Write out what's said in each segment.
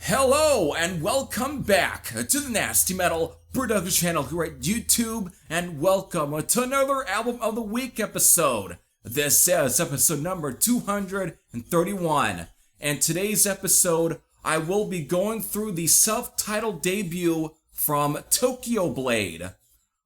Hello and welcome back to the Nasty Metal Production channel here at YouTube, and welcome to another Album of the Week episode. This is episode number 231, and today's episode I will be going through the self-titled debut from Tokyo Blade,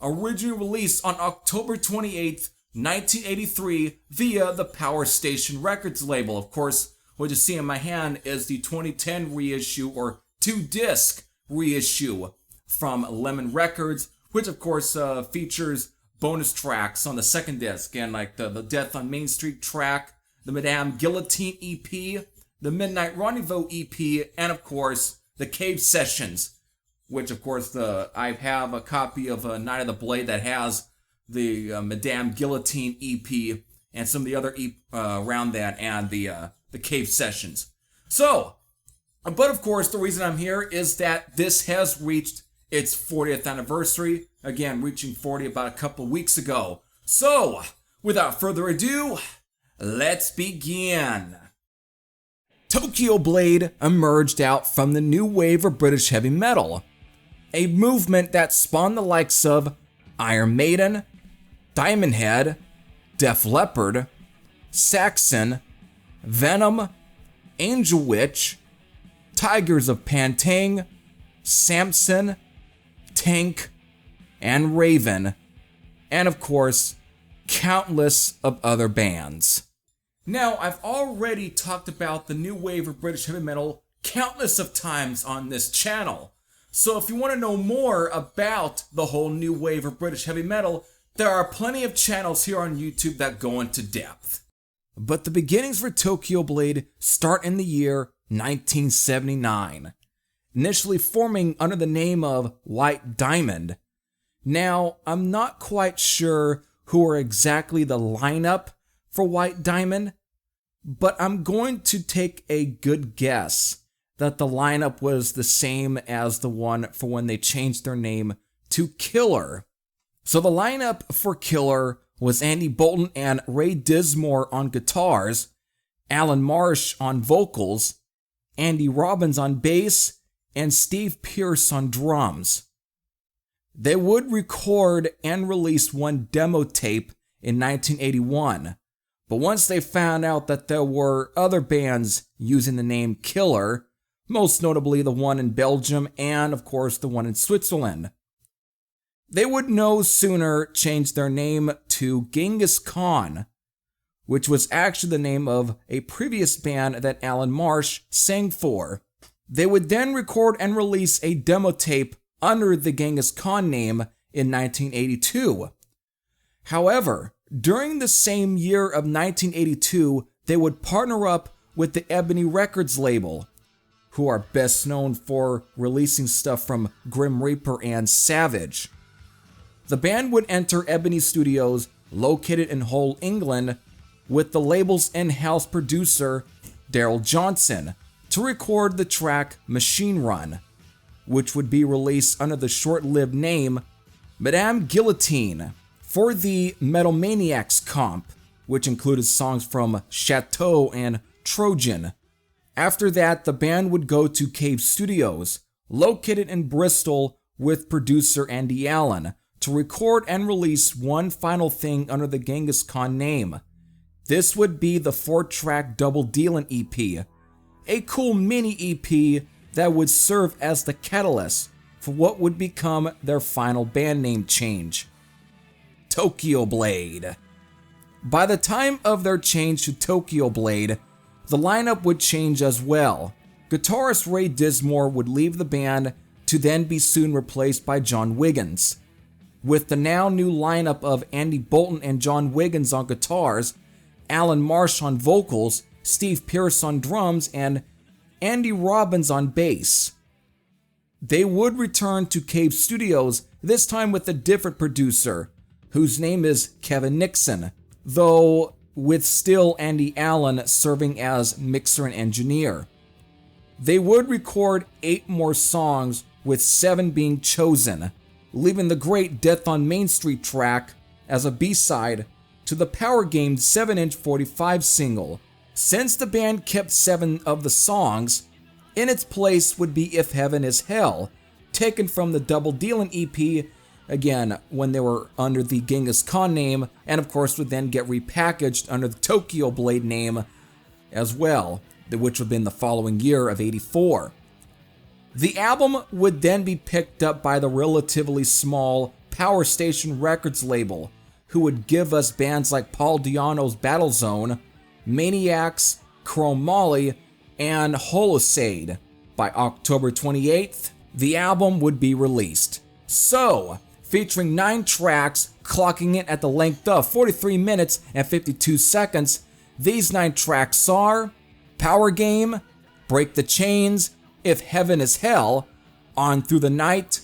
originally released on October 28th, 1983 via the Powerstation Records label. Of course, what you see in my hand is the 2010 reissue, or 2-disc reissue from Lemon Records, which of course features bonus tracks on the second disc, and like the Death on Main Street track, the Madame Guillotine EP, the Midnight Rendezvous EP, and of course the Cave Sessions, which of course I have a copy of Night of the Blade that has the Madame Guillotine EP and some of the other around that, and the Cave Sessions. So, but of course, the reason I'm here is that this has reached its 40th anniversary, again, reaching 40 about a couple of weeks ago. So, without further ado, let's begin. Tokyo Blade emerged out from the new wave of British heavy metal, a movement that spawned the likes of Iron Maiden, Diamond Head, Def Leppard, Saxon, Venom, Angel Witch, Tigers of Pantang, Samson, Tank, and Raven, and of course, countless of other bands. Now, I've already talked about the new wave of British heavy metal countless of times on this channel, so if you want to know more about the whole new wave of British heavy metal, there are plenty of channels here on YouTube that go into depth. But the beginnings for Tokyo Blade start in the year 1979, initially forming under the name of White Diamond. Now, I'm not quite sure who are exactly the lineup for White Diamond, but I'm going to take a good guess that the lineup was the same as the one for when they changed their name to Killer. So the lineup for Killer was Andy Bolton and Ray Dismore on guitars, Alan Marsh on vocals, Andy Robbins on bass, and Steve Pierce on drums. They would record and release one demo tape in 1981, but once they found out that there were other bands using the name Killer, most notably the one in Belgium and of course the one in Switzerland, they would no sooner change their name to Genghis Khan, which was actually the name of a previous band that Alan Marsh sang for. They would then record and release a demo tape under the Genghis Khan name in 1982. However, during the same year of 1982, they would partner up with the Ebony Records label, who are best known for releasing stuff from Grim Reaper and Savage. The band would enter Ebony Studios, located in Hull, England, with the label's in-house producer, Daryl Johnson, to record the track Machine Run, which would be released under the short-lived name Madame Guillotine for the Metal Maniacs comp, which included songs from Chateau and Trojan. After that, the band would go to Cave Studios, located in Bristol, with producer Andy Allen, to record and release one final thing under the Genghis Khan name. This would be the 4-track Double Dealin' EP, a cool mini EP that would serve as the catalyst for what would become their final band name change, Tokyo Blade. By the time of their change to Tokyo Blade, the lineup would change as well. Guitarist Ray Dismore would leave the band to then be soon replaced by John Wiggins. With the now new lineup of Andy Bolton and John Wiggins on guitars, Alan Marsh on vocals, Steve Pierce on drums, and Andy Robbins on bass. they would return to Cave Studios, this time with a different producer, whose name is Kevin Nixon, though with still Andy Allen serving as mixer and engineer. They would record 8 more songs, with 7 being chosen, leaving the great Death on Main Street track as a B-side to the Power Game 7-inch 45 single. Since the band kept 7 of the songs, in its place would be If Heaven Is Hell, taken from the Double Dealin' EP, again, when they were under the Genghis Khan name, and of course would then get repackaged under the Tokyo Blade name as well, which would have been the following year of '84. The album would then be picked up by the relatively small Powerstation Records label, who would give us bands like Paul Di'Anno's Battlezone, Maniacs, Chrome Molly, and Holosade. By October 28th, the album would be released. So, featuring 9 tracks, clocking in at the length of 43 minutes and 52 seconds, these 9 tracks are Power Game, Break the Chains, If Heaven Is Hell, On Through the Night,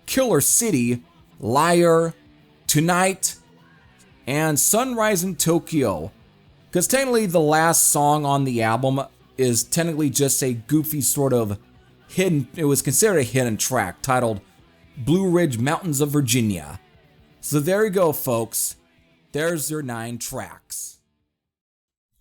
Killer City, Liar, Tonight, and Sunrise in Tokyo. Because technically the last song on the album is technically just a goofy sort of hidden, it was considered a hidden track titled Blue Ridge Mountains of Virginia. So there you go, folks. There's your 9 tracks.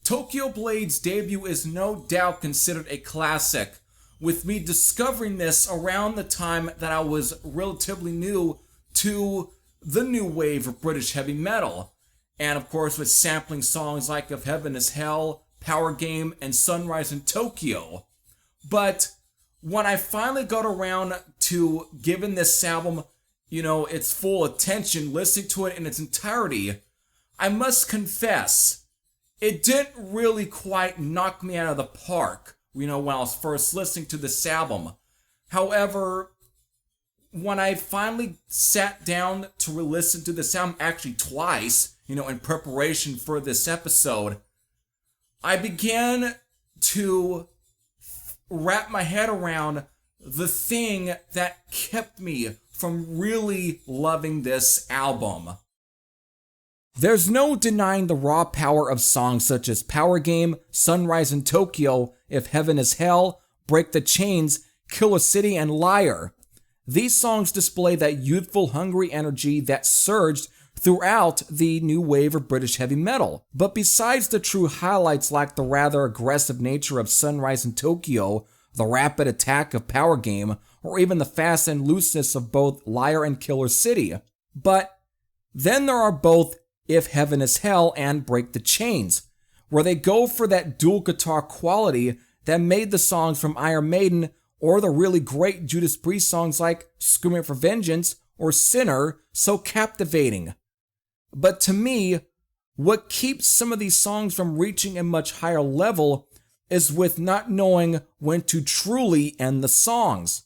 Tokyo Blade's debut is no doubt considered a classic, with me discovering this around the time that I was relatively new to the new wave of British heavy metal, and of course with sampling songs like If Heaven Is Hell, Power Game, and Sunrise in Tokyo. But when I finally got around to giving this album, its full attention, listening to it in its entirety, I must confess, it didn't really quite knock me out of the park, when I was first listening to this album. However, when I finally sat down to listen to this album, actually twice, in preparation for this episode, I began to wrap my head around the thing that kept me from really loving this album. There's no denying the raw power of songs such as Power Game, Sunrise in Tokyo, If Heaven Is Hell, Break the Chains, Killer City, and Liar. These songs display that youthful, hungry energy that surged throughout the new wave of British heavy metal. But besides the true highlights like the rather aggressive nature of Sunrise in Tokyo, the rapid attack of Power Game, or even the fast and looseness of both Liar and Killer City. But then there are both If Heaven Is Hell and Break the Chains, where they go for that dual guitar quality that made the songs from Iron Maiden or the really great Judas Priest songs like Screaming for Vengeance or Sinner so captivating. But to me, what keeps some of these songs from reaching a much higher level is with not knowing when to truly end the songs.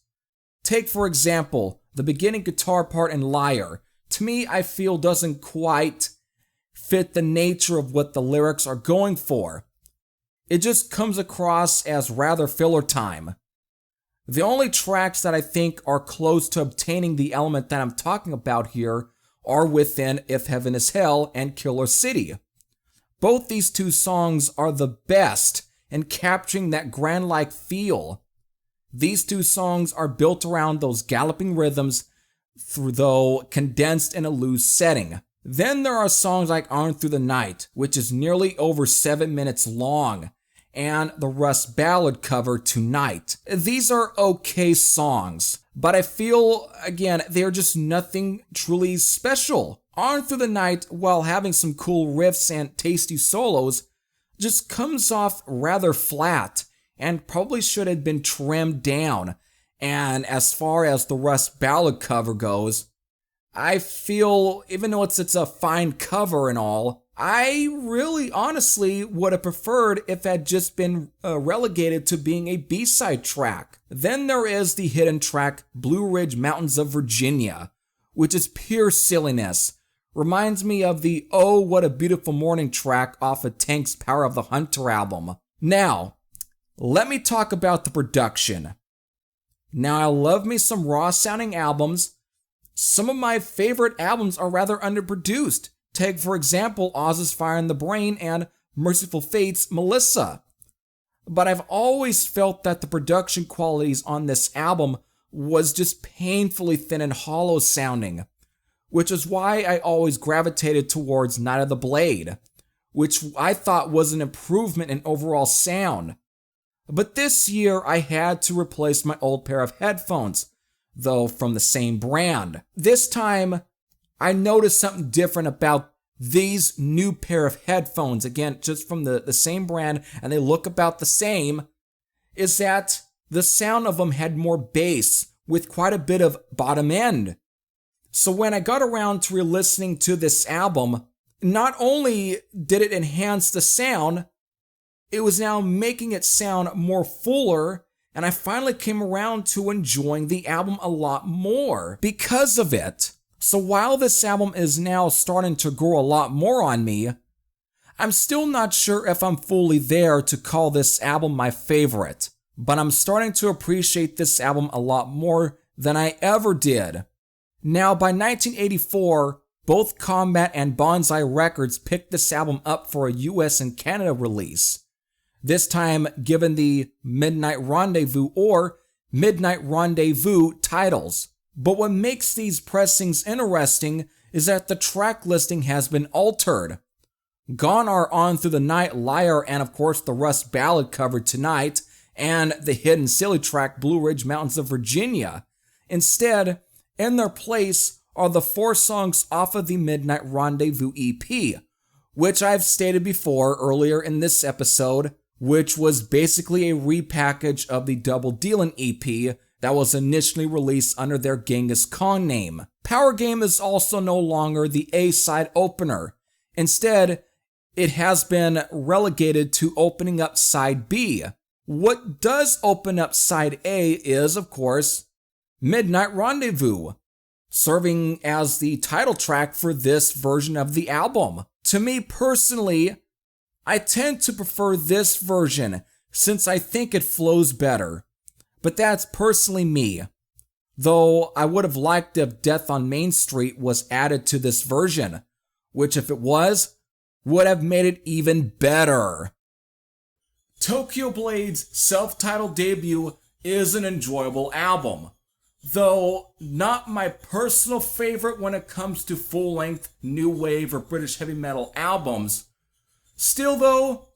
Take, for example, the beginning guitar part in Liar. To me, I feel doesn't quite fit the nature of what the lyrics are going for. It just comes across as rather filler time. The only tracks that I think are close to obtaining the element that I'm talking about here are within If Heaven Is Hell and Killer City. Both these 2 songs are the best in capturing that grand-like feel. These 2 songs are built around those galloping rhythms, though condensed in a loose setting. Then there are songs like On Through the Night, which is nearly over 7 minutes long, and the Russ ballad cover Tonight. These are okay songs, but I feel, again, they're just nothing truly special. On Through the Night, while having some cool riffs and tasty solos, just comes off rather flat and probably should have been trimmed down. And as far as the Russ ballad cover goes, I feel, even though it's a fine cover and all, I really honestly would have preferred if it had just been relegated to being a B-side track. Then there is the hidden track Blue Ridge Mountains of Virginia, which is pure silliness. Reminds me of the Oh What a Beautiful Morning track off of Tank's Power of the Hunter album. Now, let me talk about the production. Now, I love me some raw sounding albums. Some of my favorite albums are rather underproduced. Take, for example, Oz's Fire in the Brain and Merciful Fate's Melissa. But I've always felt that the production qualities on this album was just painfully thin and hollow sounding, which is why I always gravitated towards Night of the Blade, which I thought was an improvement in overall sound. But this year I had to replace my old pair of headphones, though from the same brand. This time, I noticed something different about these new pair of headphones, again, just from the same brand, and they look about the same, is that the sound of them had more bass with quite a bit of bottom end. So when I got around to re-listening to this album, not only did it enhance the sound, it was now making it sound more fuller, and I finally came around to enjoying the album a lot more because of it. So while this album is now starting to grow a lot more on me, I'm still not sure if I'm fully there to call this album my favorite, but I'm starting to appreciate this album a lot more than I ever did. Now, by 1984, both Combat and Bonsai Records picked this album up for a US and Canada release, this time given the Midnight Rendezvous or Midnight Rendezvous titles. But what makes these pressings interesting is that the track listing has been altered. Gone are On Through the Night, Liar, and of course the Rust Ballad covered tonight, and the hidden silly track Blue Ridge Mountains of Virginia. Instead, in their place are the 4 songs off of the Midnight Rendezvous EP, which I've stated before earlier in this episode, which was basically a repackage of the Double Dealin' EP that was initially released under their Genghis Khan name. Power Game is also no longer the A-side opener. Instead, it has been relegated to opening up side B. What does open up side A is, of course, Midnight Rendezvous, serving as the title track for this version of the album. To me personally, I tend to prefer this version since I think it flows better. But that's personally me. Though I would have liked if Death on Main Street was added to this version, which if it was, would have made it even better. Tokyo Blade's self-titled debut is an enjoyable album, though not my personal favorite when it comes to full-length new wave or British heavy metal albums. Still though,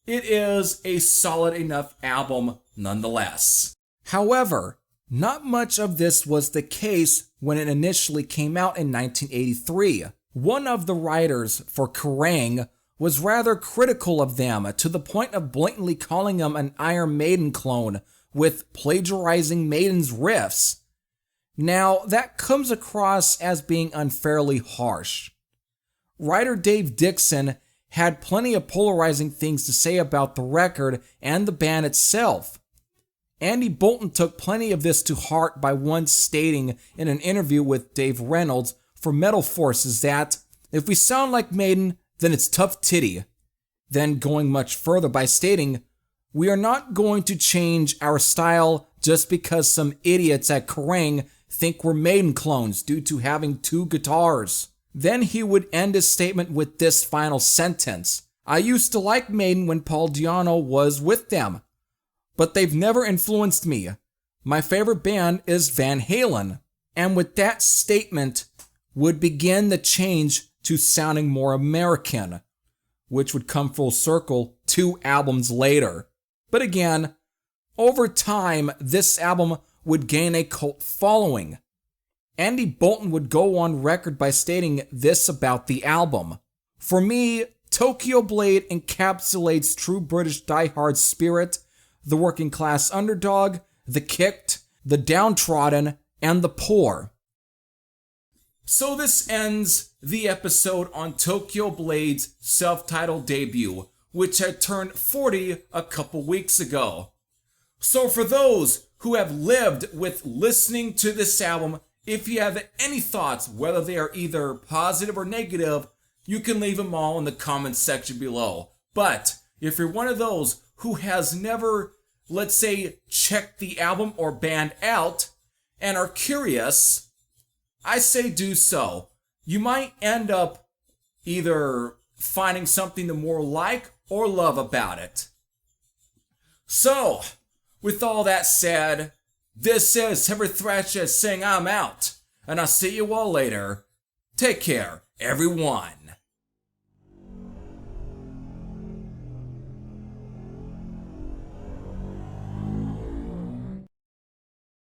it is a solid enough album nonetheless. However, not much of this was the case when it initially came out in 1983. One of the writers for Kerrang! Was rather critical of them to the point of blatantly calling them an Iron Maiden clone with plagiarizing Maiden's riffs. Now, that comes across as being unfairly harsh. Writer Dave Dixon had plenty of polarizing things to say about the record and the band itself. Andy Bolton took plenty of this to heart by once stating in an interview with Dave Reynolds for Metal Forces that, if we sound like Maiden, then it's tough titty. Then going much further by stating, we are not going to change our style just because some idiots at Kerrang! Think we're Maiden clones due to having 2 guitars. Then he would end his statement with this final sentence. I used to like Maiden when Paul Di'Anno was with them, but they've never influenced me. My favorite band is Van Halen. And with that statement would begin the change to sounding more American, which would come full circle 2 albums later. But again, over time, this album would gain a cult following. Andy Bolton would go on record by stating this about the album. For me, Tokyo Blade encapsulates true British diehard spirit, the working class underdog, the kicked, the downtrodden, and the poor. So this ends the episode on Tokyo Blade's self-titled debut, which had turned 40 a couple weeks ago. So for those who have lived with listening to this album, if you have any thoughts, whether they are either positive or negative, you can leave them all in the comments section below. But if you're one of those who has never let's say, check the album or band out and are curious, I say do so. You might end up either finding something to more like or love about it. So, with all that said, this is Heavy Thrasher saying I'm out, and I'll see you all later. Take care, everyone.